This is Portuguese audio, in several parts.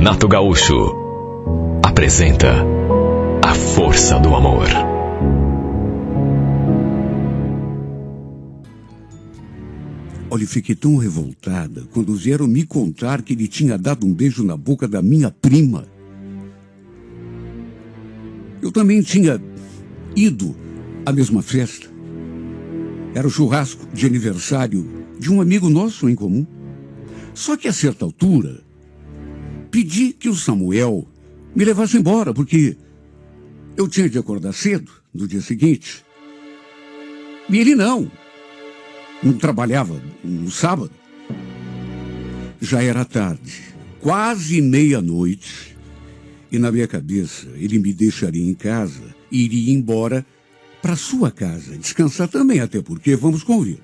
Renato Gaúcho apresenta A Força do Amor. Olha, fiquei tão revoltada quando vieram me contar que ele tinha dado um beijo na boca da minha prima. Eu também tinha ido à mesma festa. Era o churrasco de aniversário de um amigo nosso em comum. Só que a certa altura, pedi que o Samuel me levasse embora, porque eu tinha de acordar cedo no dia seguinte. E ele não trabalhava no sábado. Já era tarde, quase meia-noite, e na minha cabeça ele me deixaria em casa e iria embora para sua casa, descansar também, até porque, vamos convir,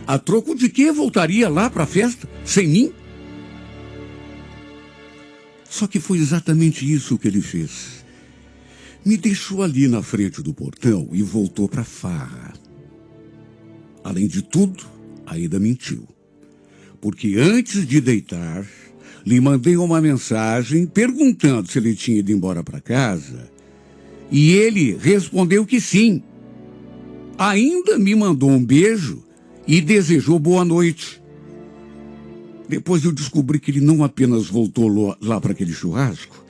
a troco de que voltaria lá para a festa, sem mim? Só que foi exatamente isso que ele fez. Me deixou ali na frente do portão e voltou para a farra. Além de tudo, ainda mentiu. Porque antes de deitar, lhe mandei uma mensagem perguntando se ele tinha ido embora para casa. E ele respondeu que sim. Ainda me mandou um beijo e desejou boa noite. Depois eu descobri que ele não apenas voltou lá para aquele churrasco,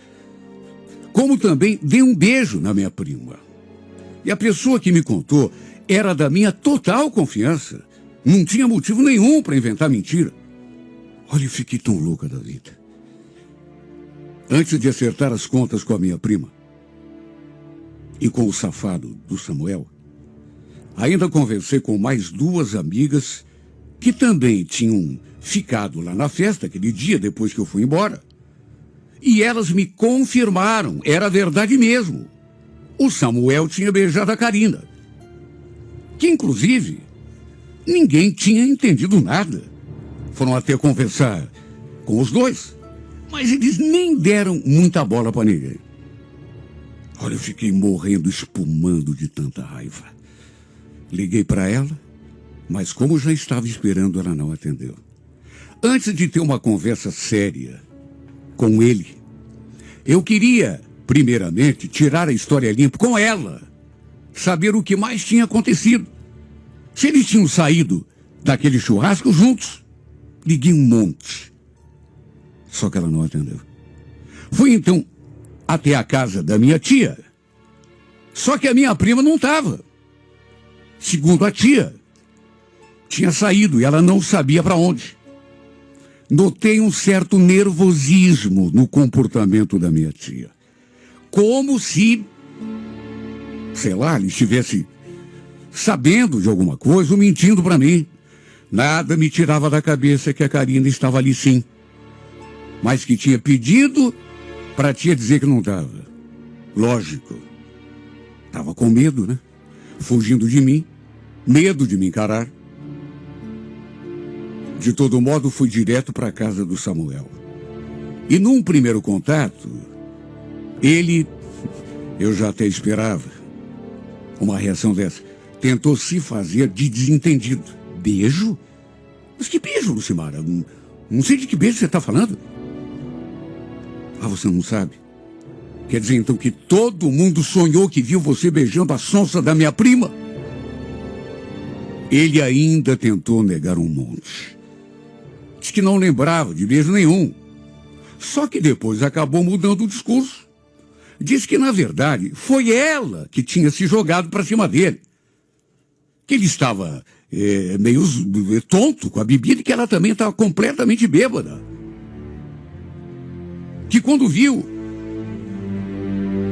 como também deu um beijo na minha prima. E a pessoa que me contou era da minha total confiança. Não tinha motivo nenhum para inventar mentira. Olha, eu fiquei tão louca da vida. Antes de acertar as contas com a minha prima e com o safado do Samuel, ainda conversei com mais duas amigas que também tinham ficado lá na festa aquele dia depois que eu fui embora. E elas me confirmaram, era verdade mesmo. O Samuel tinha beijado a Karina, que inclusive ninguém tinha entendido nada. Foram até conversar com os dois, mas eles nem deram muita bola para ninguém. Olha, eu fiquei morrendo, espumando de tanta raiva. Liguei para ela, mas como já estava esperando, ela não atendeu. Antes de ter uma conversa séria com ele, eu queria, primeiramente, tirar a história limpa com ela, saber o que mais tinha acontecido. Se eles tinham saído daquele churrasco juntos. Liguei um monte, só que ela não atendeu. Fui então até a casa da minha tia, só que a minha prima não estava. Segundo a tia, tinha saído e ela não sabia para onde. Notei um certo nervosismo no comportamento da minha tia. Como se, sei lá, ele estivesse sabendo de alguma coisa ou mentindo para mim. Nada me tirava da cabeça que a Karina estava ali sim, mas que tinha pedido para a tia dizer que não estava. Lógico. Estava com medo, né? Fugindo de mim, medo de me encarar. De todo modo, fui direto para a casa do Samuel. E num primeiro contato, eu já até esperava uma reação dessa, tentou se fazer de desentendido. Beijo? Mas que beijo, Lucimara? Não sei de que beijo você está falando. Ah, você não sabe? Quer dizer, então, que todo mundo sonhou que viu você beijando a sonsa da minha prima? Ele ainda tentou negar um monte. Diz que não lembrava de beijo nenhum. Só que depois acabou mudando o discurso. Diz que, na verdade, foi ela que tinha se jogado para cima dele. Que ele estava meio tonto com a bebida e que ela também estava completamente bêbada. Que quando viu,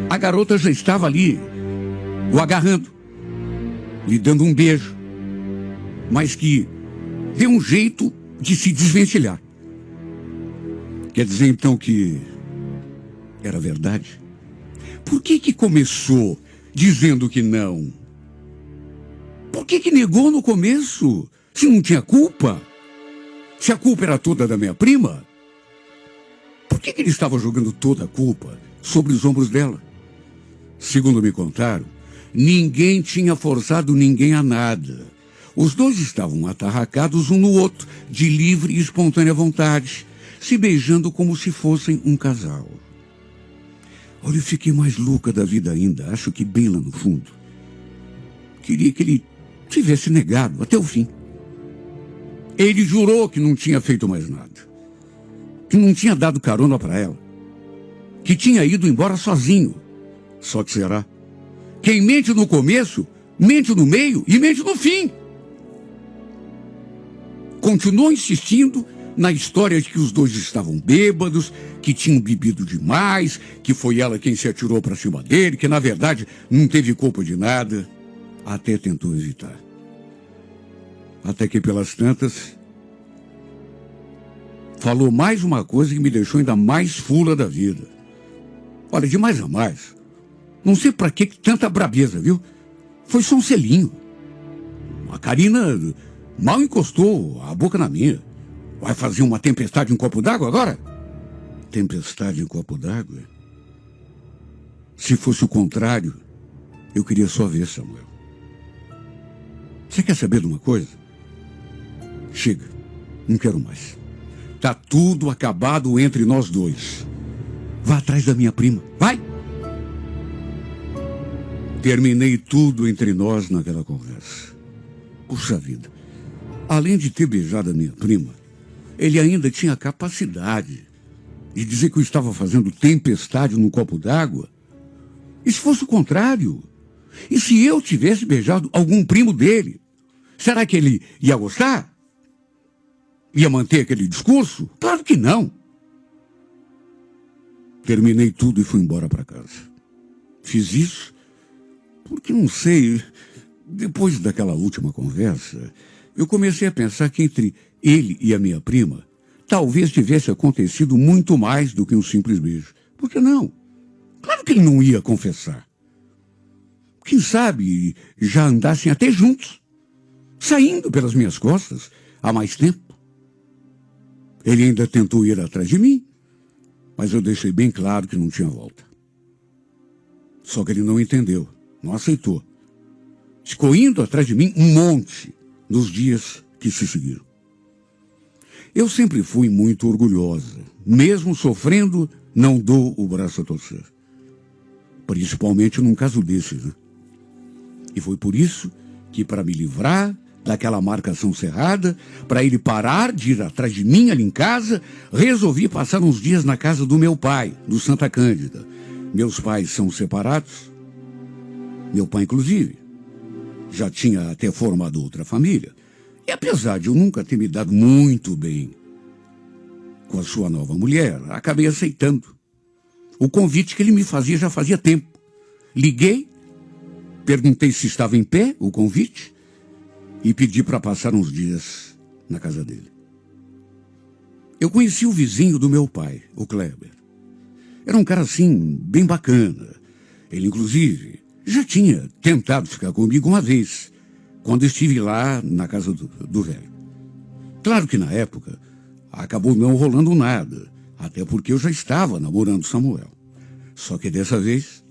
a garota já estava ali, o agarrando, lhe dando um beijo, mas que deu um jeito de se desvencilhar. Quer dizer, então, que era verdade? Por que começou dizendo que não? Por que negou no começo? Se não tinha culpa? Se a culpa era toda da minha prima? Por que ele estava jogando toda a culpa sobre os ombros dela? Segundo me contaram, ninguém tinha forçado ninguém a nada. Os dois estavam atarracados um no outro, de livre e espontânea vontade, se beijando como se fossem um casal. Olha, eu fiquei mais louca da vida ainda. Acho que bem lá no fundo queria que ele tivesse negado até o fim. Ele jurou que não tinha feito mais nada, que não tinha dado carona para ela, que tinha ido embora sozinho. Só que será? Quem mente no começo, mente no meio e mente no fim. Continuou insistindo na história de que os dois estavam bêbados, que tinham bebido demais, que foi ela quem se atirou para cima dele, que na verdade não teve culpa de nada. Até tentou evitar. Até que pelas tantas falou mais uma coisa que me deixou ainda mais fula da vida. Olha, de mais a mais, não sei pra que tanta brabeza, viu? Foi só um selinho. A Karina mal encostou a boca na minha. Vai fazer uma tempestade em copo d'água agora? Tempestade em copo d'água? Se fosse o contrário, eu queria só ver, Samuel. Você quer saber de uma coisa? Chega, não quero mais. Tá tudo acabado entre nós dois. Vá atrás da minha prima, vai! Terminei tudo entre nós naquela conversa. Puxa vida, além de ter beijado a minha prima, ele ainda tinha a capacidade de dizer que eu estava fazendo tempestade num copo d'água. E se fosse o contrário? E se eu tivesse beijado algum primo dele? Será que ele ia gostar? Ia manter aquele discurso? Claro que não. Terminei tudo e fui embora para casa. Fiz isso porque, não sei, depois daquela última conversa, eu comecei a pensar que entre ele e a minha prima, talvez tivesse acontecido muito mais do que um simples beijo. Por que não? Claro que ele não ia confessar. Quem sabe já andassem até juntos, saindo pelas minhas costas há mais tempo. Ele ainda tentou ir atrás de mim, mas eu deixei bem claro que não tinha volta. Só que ele não entendeu, não aceitou. Ficou indo atrás de mim um monte nos dias que se seguiram. Eu sempre fui muito orgulhosa. Mesmo sofrendo, não dou o braço a torcer. Principalmente num caso desses, né? E foi por isso que, para me livrar daquela marcação cerrada, para ele parar de ir atrás de mim ali em casa, resolvi passar uns dias na casa do meu pai, do Santa Cândida. Meus pais são separados. Meu pai, inclusive, já tinha até formado outra família. E apesar de eu nunca ter me dado muito bem com a sua nova mulher, acabei aceitando o convite que ele me fazia já fazia tempo. Liguei, perguntei se estava em pé o convite e pedi para passar uns dias na casa dele. Eu conheci o vizinho do meu pai, o Kleber. Era um cara assim, bem bacana. Ele, inclusive, já tinha tentado ficar comigo uma vez, quando estive lá na casa do velho. Claro que na época acabou não rolando nada, até porque eu já estava namorando Samuel. Só que dessa vez,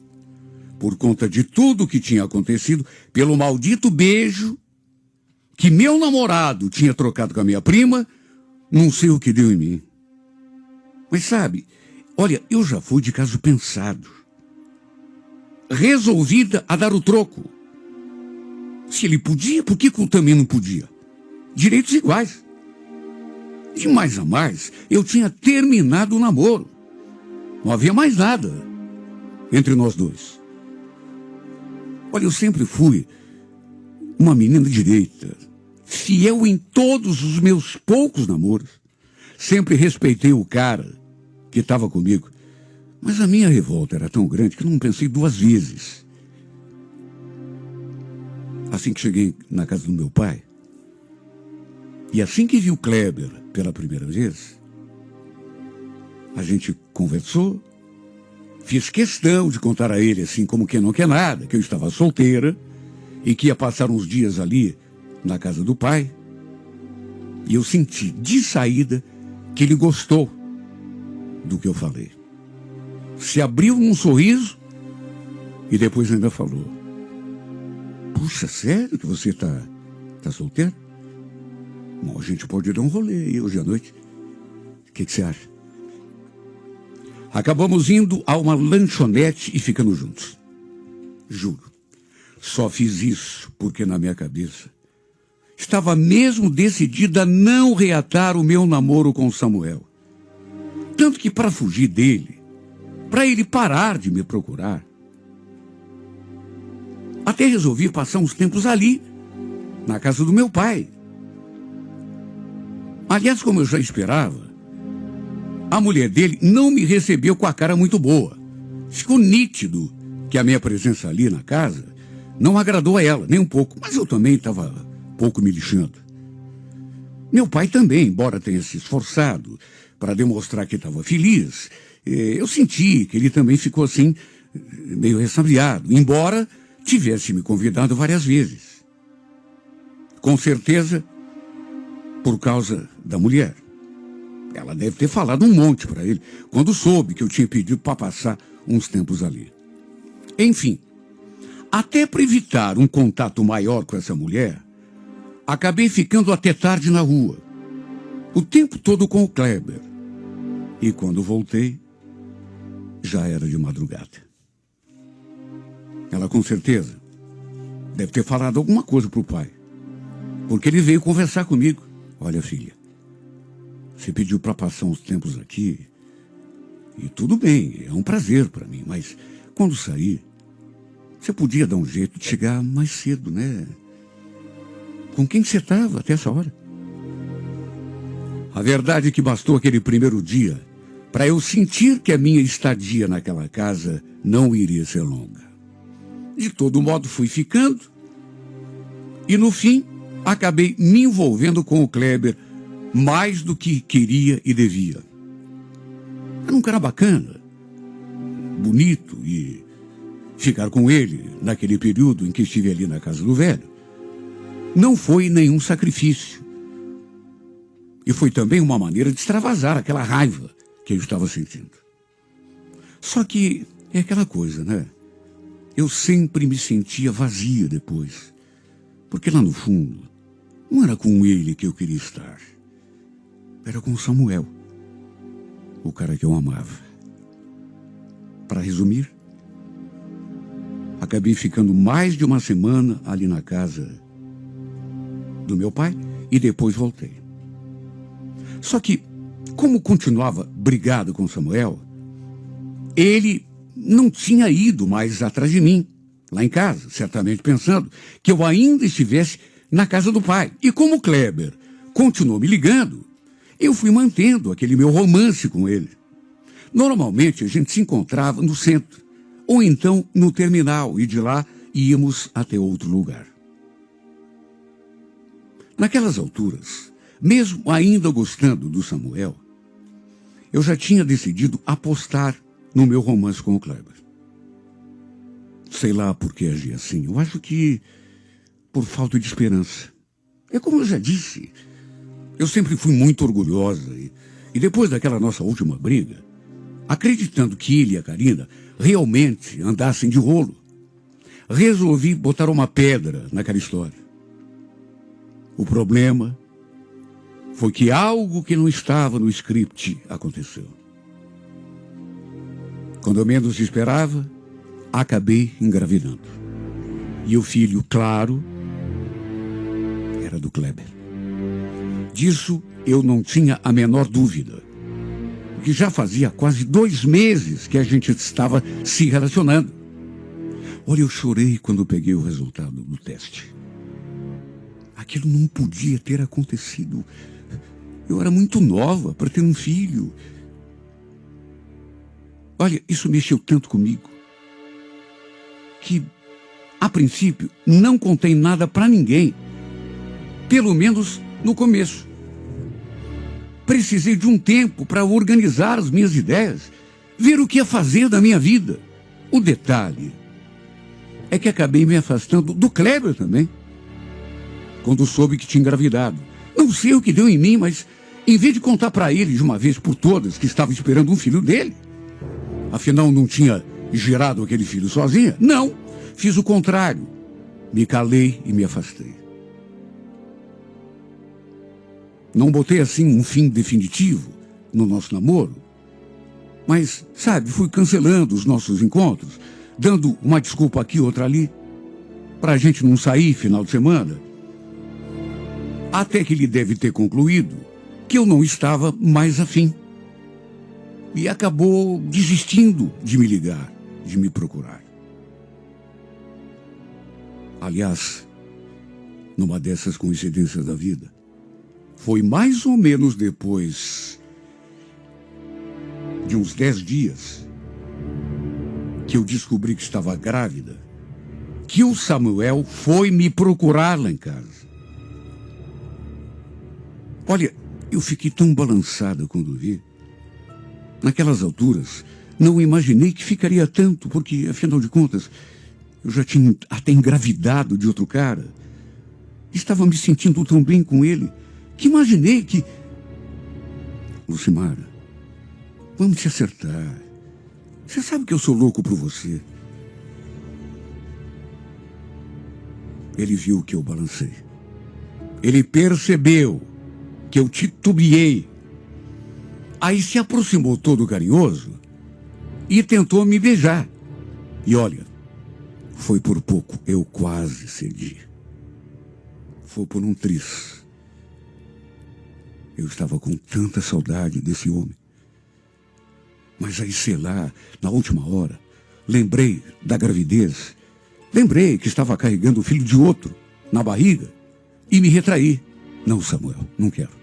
por conta de tudo que tinha acontecido, pelo maldito beijo que meu namorado tinha trocado com a minha prima, não sei o que deu em mim. Mas sabe, olha, eu já fui de caso pensado, resolvida a dar o troco. Se ele podia, por que eu também não podia? Direitos iguais. De mais a mais, eu tinha terminado o namoro. Não havia mais nada entre nós dois. Olha, eu sempre fui uma menina direita, fiel em todos os meus poucos namoros. Sempre respeitei o cara que estava comigo. Mas a minha revolta era tão grande que eu não pensei duas vezes. Assim que cheguei na casa do meu pai, e assim que vi o Kleber pela primeira vez, a gente conversou, fiz questão de contar a ele, assim como quem não quer nada, que eu estava solteira e que ia passar uns dias ali na casa do pai. E eu senti de saída que ele gostou do que eu falei. Se abriu num sorriso e depois ainda falou: puxa, sério que você tá solteiro? Bom, a gente pode dar um rolê aí hoje à noite. que você acha? Acabamos indo a uma lanchonete e ficando juntos. Juro, só fiz isso porque na minha cabeça estava mesmo decidida a não reatar o meu namoro com Samuel. Tanto que para fugir dele, para ele parar de me procurar, até resolvi passar uns tempos ali, na casa do meu pai. Aliás, como eu já esperava, a mulher dele não me recebeu com a cara muito boa. Ficou nítido que a minha presença ali na casa não agradou a ela, nem um pouco. Mas eu também estava pouco me lixando. Meu pai também, embora tenha se esforçado para demonstrar que estava feliz, eu senti que ele também ficou assim, meio ressabiado, embora tivesse me convidado várias vezes. Com certeza, por causa da mulher. Ela deve ter falado um monte para ele, quando soube que eu tinha pedido para passar uns tempos ali. Enfim, até para evitar um contato maior com essa mulher, acabei ficando até tarde na rua, o tempo todo com o Kleber. E quando voltei, já era de madrugada. Ela com certeza deve ter falado alguma coisa para o pai, porque ele veio conversar comigo. Olha, filha, você pediu para passar uns tempos aqui, e tudo bem, é um prazer para mim, mas quando sair, você podia dar um jeito de chegar mais cedo, né? Com quem você estava até essa hora? A verdade é que bastou aquele primeiro dia para eu sentir que a minha estadia naquela casa não iria ser longa. De todo modo, fui ficando e, no fim, acabei me envolvendo com o Kleber mais do que queria e devia. Era um cara bacana, bonito, e ficar com ele naquele período em que estive ali na casa do velho não foi nenhum sacrifício. E foi também uma maneira de extravasar aquela raiva que eu estava sentindo. Só que é aquela coisa, né? Eu sempre me sentia vazia depois. Porque lá no fundo, não era com ele que eu queria estar. Era com Samuel, o cara que eu amava. Para resumir, acabei ficando mais de uma semana ali na casa do meu pai e depois voltei. Só que, como continuava brigado com Samuel, ele não tinha ido mais atrás de mim, lá em casa, certamente pensando que eu ainda estivesse na casa do pai. E como o Kleber continuou me ligando, eu fui mantendo aquele meu romance com ele. Normalmente a gente se encontrava no centro, ou então no terminal, e de lá íamos até outro lugar. Naquelas alturas, mesmo ainda gostando do Samuel, eu já tinha decidido apostar no meu romance com o Kleber. Sei lá por que agi assim. Eu acho que por falta de esperança. É como eu já disse, eu sempre fui muito orgulhosa e depois daquela nossa última briga, acreditando que ele e a Karina realmente andassem de rolo, resolvi botar uma pedra naquela história. O problema foi que algo que não estava no script aconteceu. Quando eu menos esperava, acabei engravidando. E o filho, claro, era do Kleber. Disso eu não tinha a menor dúvida. Porque já fazia quase 2 meses que a gente estava se relacionando. Olha, eu chorei quando peguei o resultado do teste. Aquilo não podia ter acontecido. Eu era muito nova para ter um filho. Olha, isso mexeu tanto comigo que, a princípio, não contei nada para ninguém. Pelo menos no começo. Precisei de um tempo para organizar as minhas ideias, ver o que ia fazer da minha vida. O detalhe é que acabei me afastando do Kleber também, quando soube que tinha engravidado. Não sei o que deu em mim, mas em vez de contar para ele de uma vez por todas que estava esperando um filho dele, afinal não tinha gerado aquele filho sozinha, não, fiz o contrário. Me calei e me afastei. Não botei assim um fim definitivo, no nosso namoro. Mas, sabe, fui cancelando os nossos encontros, dando uma desculpa aqui, outra ali, para a gente não sair final de semana. Até que ele deve ter concluído que eu não estava mais afim. E acabou desistindo de me ligar, de me procurar. Aliás, numa dessas coincidências da vida, foi mais ou menos depois de uns 10 dias que eu descobri que estava grávida, que o Samuel foi me procurar lá em casa. Olha, eu fiquei tão balançada quando vi. Naquelas alturas, não imaginei que ficaria tanto, porque, afinal de contas, eu já tinha até engravidado de outro cara. Estava me sentindo tão bem com ele, que imaginei que... Lucimara, vamos se acertar. Você sabe que eu sou louco por você. Ele viu que eu balancei. Ele percebeu que eu titubeei. Aí se aproximou todo carinhoso e tentou me beijar. E olha, foi por pouco, eu quase cedi. Foi por um triz. Eu estava com tanta saudade desse homem. Mas aí, sei lá, na última hora, lembrei da gravidez. Lembrei que estava carregando o filho de outro na barriga e me retraí. Não, Samuel, não quero.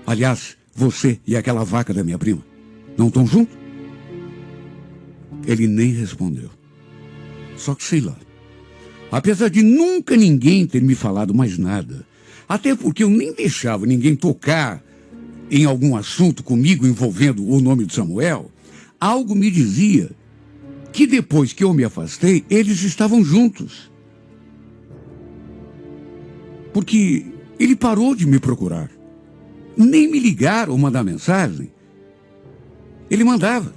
Aliás, você e aquela vaca da minha prima não estão juntos? Ele nem respondeu. Só que sei lá. Apesar de nunca ninguém ter me falado mais nada, até porque eu nem deixava ninguém tocar em algum assunto comigo envolvendo o nome de Samuel, algo me dizia que depois que eu me afastei, eles estavam juntos. Porque ele parou de me procurar. Nem me ligar ou mandar mensagem. Ele mandava.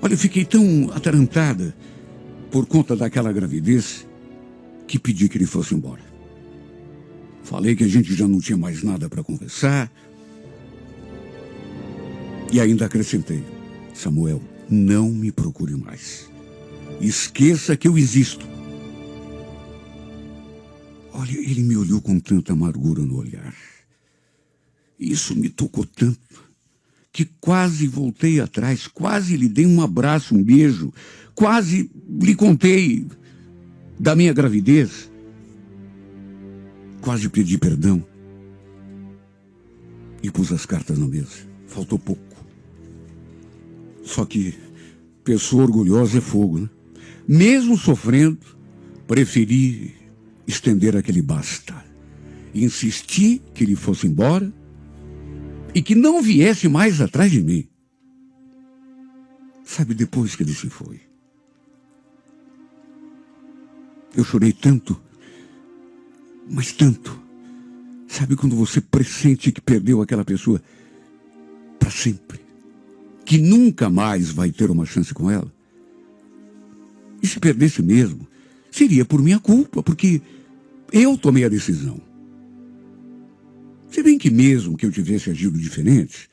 Olha, eu fiquei tão atarantada por conta daquela gravidez que pedi que ele fosse embora. Falei que a gente já não tinha mais nada para conversar. E ainda acrescentei: Samuel, não me procure mais. Esqueça que eu existo. Olha, ele me olhou com tanta amargura no olhar. Isso me tocou tanto que quase voltei atrás, quase lhe dei um abraço, um beijo, quase lhe contei da minha gravidez. Quase pedi perdão. E pus as cartas na mesa. Faltou pouco. Só que pessoa orgulhosa é fogo, né? Mesmo sofrendo, preferi estender aquele basta. Insisti que ele fosse embora e que não viesse mais atrás de mim. Sabe, depois que ele se foi, eu chorei tanto, mas tanto. Sabe quando você pressente que perdeu aquela pessoa para sempre? Que nunca mais vai ter uma chance com ela? E se perdesse mesmo, seria por minha culpa, porque eu tomei a decisão. Se bem que mesmo que eu tivesse agido diferente,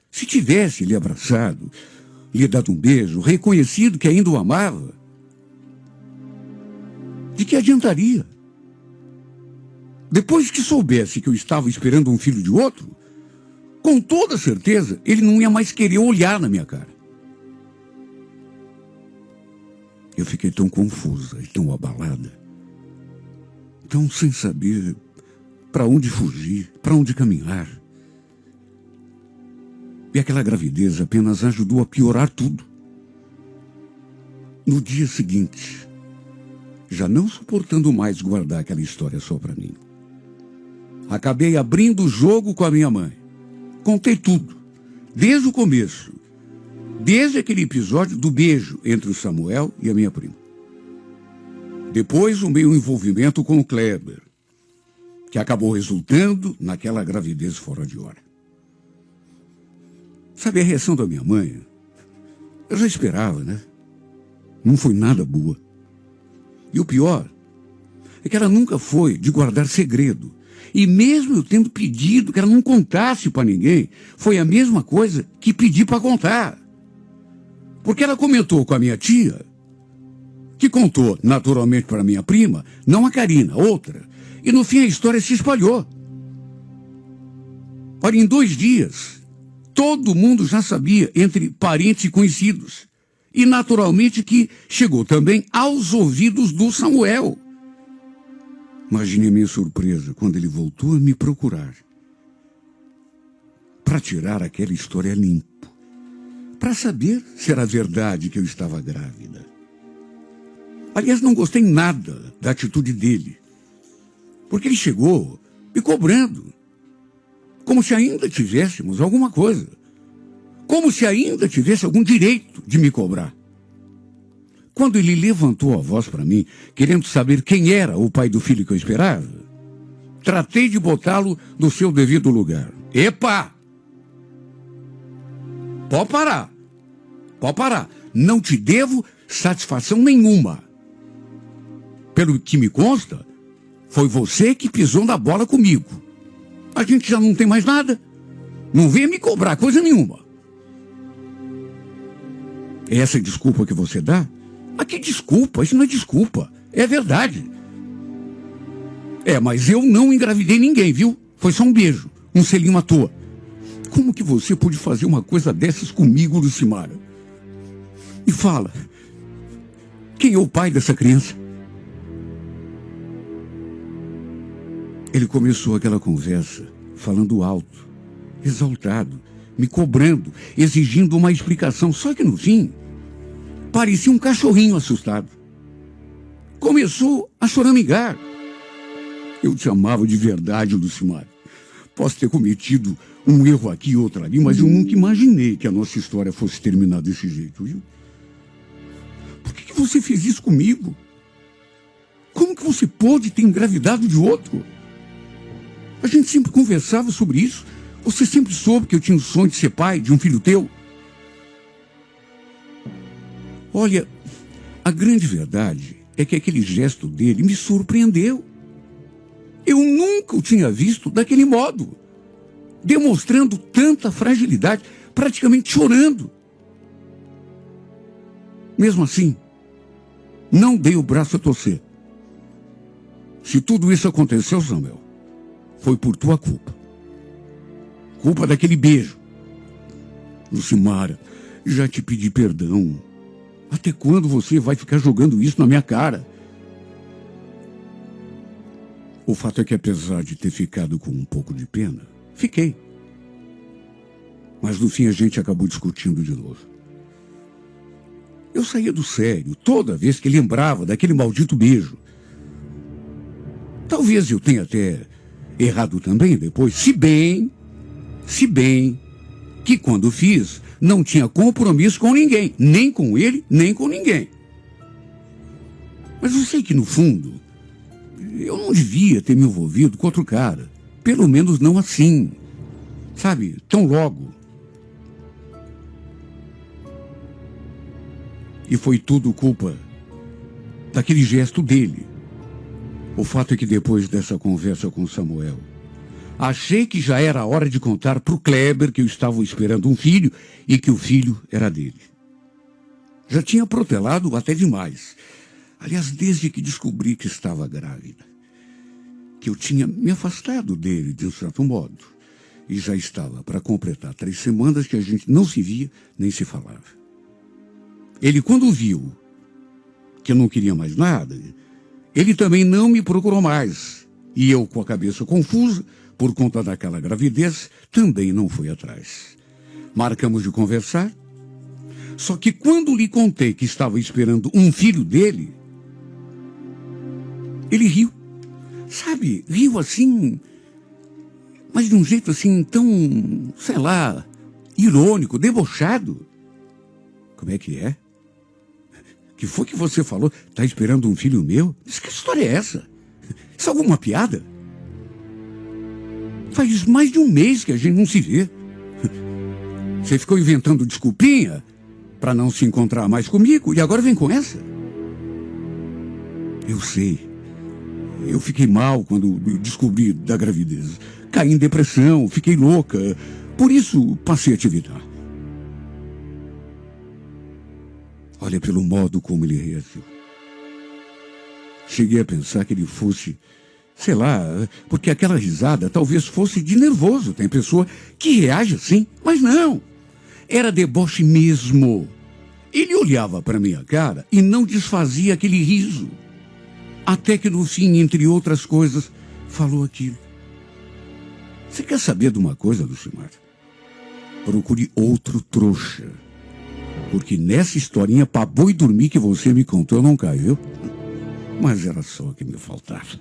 se tivesse lhe abraçado, lhe dado um beijo, reconhecido que ainda o amava, de que adiantaria? Depois que soubesse que eu estava esperando um filho de outro, com toda certeza, ele não ia mais querer olhar na minha cara. Eu fiquei tão confusa e tão abalada, tão sem saber para onde fugir, para onde caminhar. E aquela gravidez apenas ajudou a piorar tudo. No dia seguinte, já não suportando mais guardar aquela história só para mim, acabei abrindo o jogo com a minha mãe. Contei tudo, desde o começo, desde aquele episódio do beijo entre o Samuel e a minha prima. Depois o meu envolvimento com o Kleber, que acabou resultando naquela gravidez fora de hora. Sabe, a reação da minha mãe, eu já esperava, né? Não foi nada boa. E o pior é que ela nunca foi de guardar segredo. E mesmo eu tendo pedido que ela não contasse para ninguém, foi a mesma coisa que pedi para contar. Porque ela comentou com a minha tia, que contou naturalmente para minha prima, não a Karina, outra. E no fim a história se espalhou. Olha, em 2 dias, todo mundo já sabia, entre parentes e conhecidos. E naturalmente que chegou também aos ouvidos do Samuel. Imagine a minha surpresa quando ele voltou a me procurar para tirar aquela história limpo, para saber se era verdade que eu estava grávida. Aliás, não gostei nada da atitude dele, porque ele chegou me cobrando, como se ainda tivéssemos alguma coisa, como se ainda tivesse algum direito de me cobrar. Quando ele levantou a voz para mim, querendo saber quem era o pai do filho que eu esperava, tratei de botá-lo no seu devido lugar. Epa! Pode parar. Pode parar. Não te devo satisfação nenhuma. Pelo que me consta, foi você que pisou na bola comigo. A gente já não tem mais nada. Não venha me cobrar coisa nenhuma. Essa desculpa que você dá? Mas que desculpa? Isso não é desculpa. É verdade. Mas eu não engravidei ninguém, viu? Foi só um beijo, um selinho à toa. Como que você pôde fazer uma coisa dessas comigo, Lucimara? E fala, quem é o pai dessa criança? Ele começou aquela conversa falando alto, exaltado, me cobrando, exigindo uma explicação. Só que no fim, parecia um cachorrinho assustado. Começou a choramingar. Eu te amava de verdade, Lucimar. Posso ter cometido um erro aqui e outro ali, mas eu nunca imaginei que a nossa história fosse terminar desse jeito, viu? Por que você fez isso comigo? Como que você pôde ter engravidado de outro? A gente sempre conversava sobre isso. Você sempre soube que eu tinha o sonho de ser pai de um filho teu. Olha, a grande verdade é que aquele gesto dele me surpreendeu. Eu nunca o tinha visto daquele modo, demonstrando tanta fragilidade, praticamente chorando. Mesmo assim, não dei o braço a torcer. Se tudo isso aconteceu, Samuel, foi por tua culpa. Culpa daquele beijo. Lucimara, já te pedi perdão. Até quando você vai ficar jogando isso na minha cara? O fato é que, apesar de ter ficado com um pouco de pena, fiquei. Mas no fim a gente acabou discutindo de novo. Eu saía do sério toda vez que lembrava daquele maldito beijo. Talvez eu tenha até errado também depois, se bem que quando fiz, não tinha compromisso com ninguém, nem com ele, nem com ninguém. Mas eu sei que no fundo, eu não devia ter me envolvido com outro cara, pelo menos não assim, sabe, tão logo. E foi tudo culpa daquele gesto dele. O fato é que depois dessa conversa com Samuel, achei que já era hora de contar para o Kleber que eu estava esperando um filho e que o filho era dele. Já tinha protelado até demais. Aliás, desde que descobri que estava grávida, que eu tinha me afastado dele de um certo modo. E já estava para completar 3 semanas que a gente não se via nem se falava. Ele, quando viu que eu não queria mais nada, ele também não me procurou mais. E eu, com a cabeça confusa, por conta daquela gravidez, também não fui atrás. Marcamos de conversar. Só que quando lhe contei que estava esperando um filho dele, ele riu. Sabe, riu assim, mas de um jeito assim tão, sei lá, irônico, debochado. Como é que é? Que foi que você falou? Tá esperando um filho meu? Diz, que história é essa? Isso é alguma piada? Faz mais de um mês que a gente não se vê. Você ficou inventando desculpinha para não se encontrar mais comigo e agora vem com essa? Eu sei. Eu fiquei mal quando descobri da gravidez. Caí em depressão, fiquei louca. Por isso, passei a te evitar. Olha pelo modo como ele reagiu. Cheguei a pensar que ele fosse, sei lá, porque aquela risada talvez fosse de nervoso. Tem pessoa que reage assim, mas não. Era deboche mesmo. Ele olhava para minha cara e não desfazia aquele riso. Até que no fim, entre outras coisas, falou aquilo. Você quer saber de uma coisa, Lucimar? Procure outro trouxa. Porque nessa historinha pra boi dormir que você me contou, eu não caio, viu? Mas era só o que me faltava.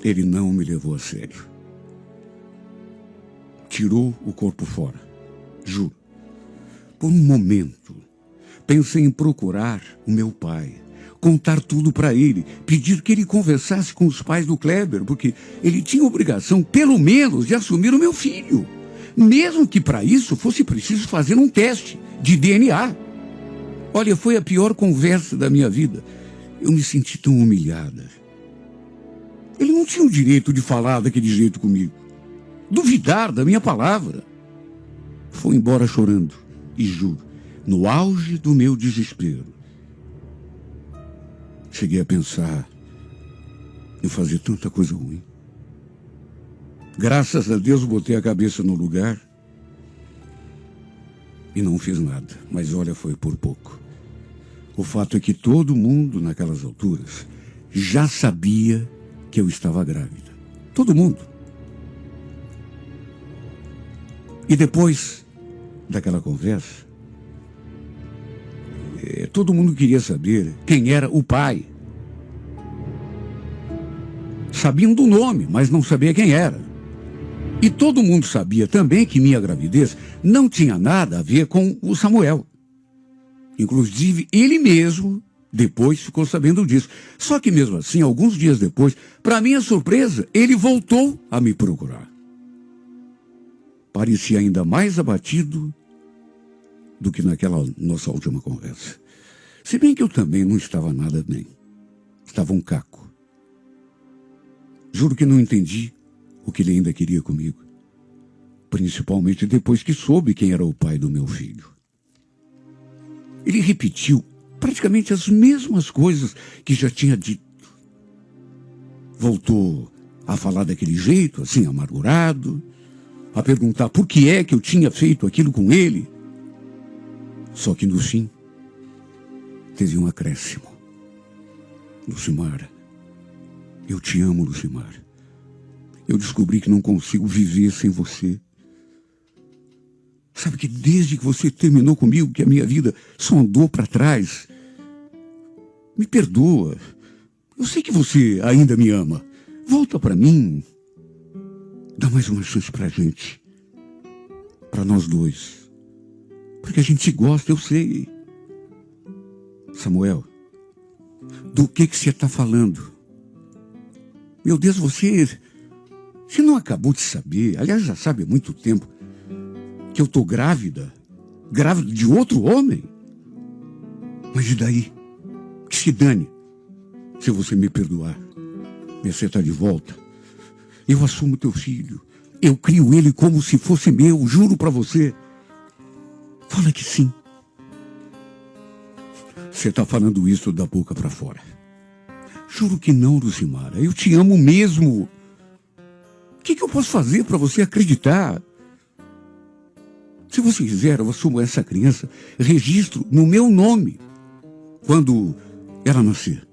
Ele não me levou a sério. Tirou o corpo fora. Juro. Por um momento, pensei em procurar o meu pai, contar tudo para ele, pedir que ele conversasse com os pais do Kleber, porque ele tinha obrigação, pelo menos, de assumir o meu filho. Mesmo que para isso fosse preciso fazer um teste de DNA. Olha, foi a pior conversa da minha vida. Eu me senti tão humilhada. Ele não tinha o direito de falar daquele jeito comigo. Duvidar da minha palavra. Foi embora chorando. E juro, no auge do meu desespero, cheguei a pensar em fazer tanta coisa ruim. Graças a Deus botei a cabeça no lugar e não fiz nada. Mas olha, foi por pouco. O fato é que todo mundo naquelas alturas já sabia que eu estava grávida. Todo mundo. E depois daquela conversa, todo mundo queria saber quem era o pai. Sabiam do nome, mas não sabia quem era. E todo mundo sabia também que minha gravidez não tinha nada a ver com o Samuel. Inclusive, ele mesmo depois ficou sabendo disso. Só que mesmo assim, alguns dias depois, para minha surpresa, ele voltou a me procurar. Parecia ainda mais abatido do que naquela nossa última conversa. Se bem que eu também não estava nada bem. Estava um caco. Juro que não entendi o que ele ainda queria comigo. Principalmente depois que soube quem era o pai do meu filho. Ele repetiu praticamente as mesmas coisas que já tinha dito. Voltou a falar daquele jeito, assim, amargurado, a perguntar por que é que eu tinha feito aquilo com ele. Só que no fim, teve um acréscimo. Lucimar, eu te amo, Lucimar. Eu descobri que não consigo viver sem você. Sabe que desde que você terminou comigo, que a minha vida só andou para trás. Me perdoa. Eu sei que você ainda me ama. Volta para mim. Dá mais uma chance pra gente. Para nós dois. Porque a gente se gosta, eu sei. Samuel, do que você está falando? Meu Deus, você não acabou de saber, aliás, já sabe há muito tempo, que eu estou grávida de outro homem? Mas e daí? Que se dane, se você me perdoar, me aceitar de volta. Eu assumo teu filho, eu crio ele como se fosse meu, juro para você. Fala que sim. Você está falando isso da boca para fora. Juro que não, Lucimara, eu te amo mesmo. O que eu posso fazer para você acreditar? Se você quiser, eu assumo essa criança, registro no meu nome, quando ela nascer.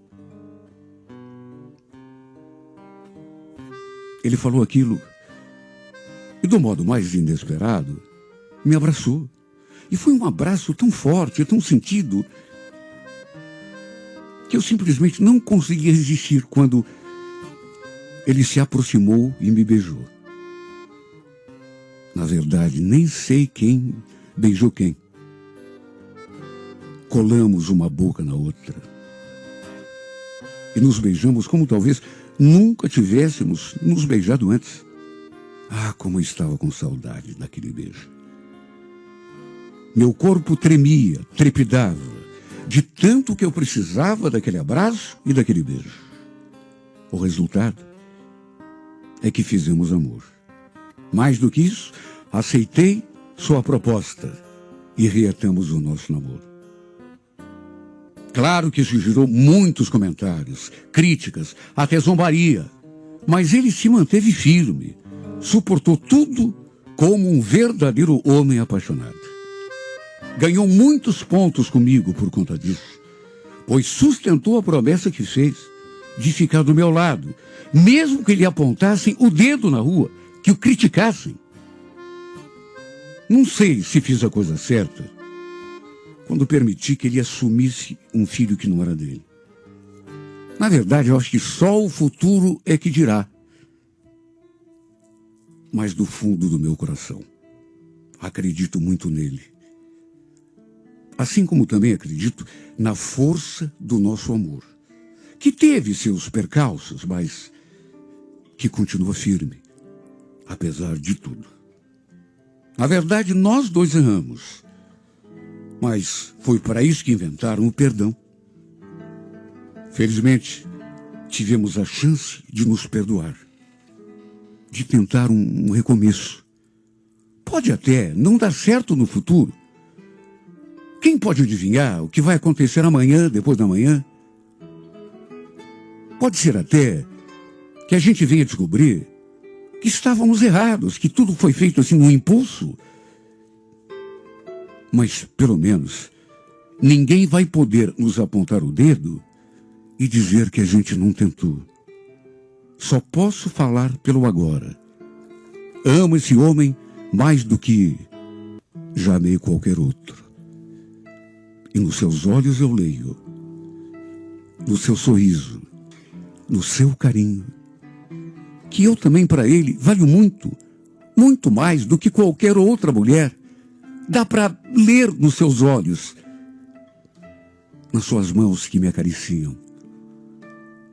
Ele falou aquilo, e do modo mais inesperado, me abraçou. E foi um abraço tão forte, tão sentido, que eu simplesmente não consegui resistir quando ele se aproximou e me beijou. Na verdade, nem sei quem beijou quem. Colamos uma boca na outra. E nos beijamos como talvez nunca tivéssemos nos beijado antes. Ah, como eu estava com saudade daquele beijo. Meu corpo tremia, trepidava. de tanto que eu precisava daquele abraço e daquele beijo. O resultado é que fizemos amor. Mais do que isso, aceitei sua proposta e reatamos o nosso namoro. Claro que isso gerou muitos comentários, críticas, até zombaria, mas ele se manteve firme, suportou tudo como um verdadeiro homem apaixonado. Ganhou muitos pontos comigo por conta disso, pois sustentou a promessa que fez de ficar do meu lado, mesmo que lhe apontassem o dedo na rua, que o criticassem. Não sei se fiz a coisa certa quando permiti que ele assumisse um filho que não era dele. Na verdade, eu acho que só o futuro é que dirá. Mas do fundo do meu coração, acredito muito nele. Assim como também acredito na força do nosso amor, que teve seus percalços, mas que continua firme, apesar de tudo. Na verdade, nós dois erramos, mas foi para isso que inventaram o perdão. Felizmente, tivemos a chance de nos perdoar, de tentar um recomeço. Pode até não dar certo no futuro. Quem pode adivinhar o que vai acontecer amanhã, depois da manhã? Pode ser até que a gente venha descobrir que estávamos errados, que tudo foi feito assim num impulso. Mas, pelo menos, ninguém vai poder nos apontar o dedo e dizer que a gente não tentou. Só posso falar pelo agora. Amo esse homem mais do que já amei qualquer outro. E nos seus olhos eu leio, no seu sorriso, no seu carinho, que eu também para ele valho muito, muito mais do que qualquer outra mulher. Dá para ler nos seus olhos, nas suas mãos que me acariciam,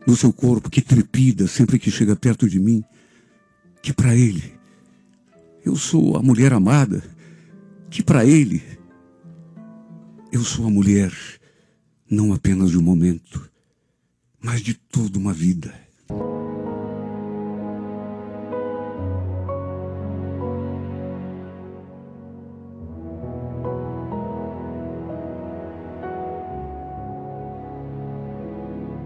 no seu corpo que trepida sempre que chega perto de mim, que para ele eu sou a mulher amada, que para ele eu sou a mulher não apenas de um momento, mas de toda uma vida.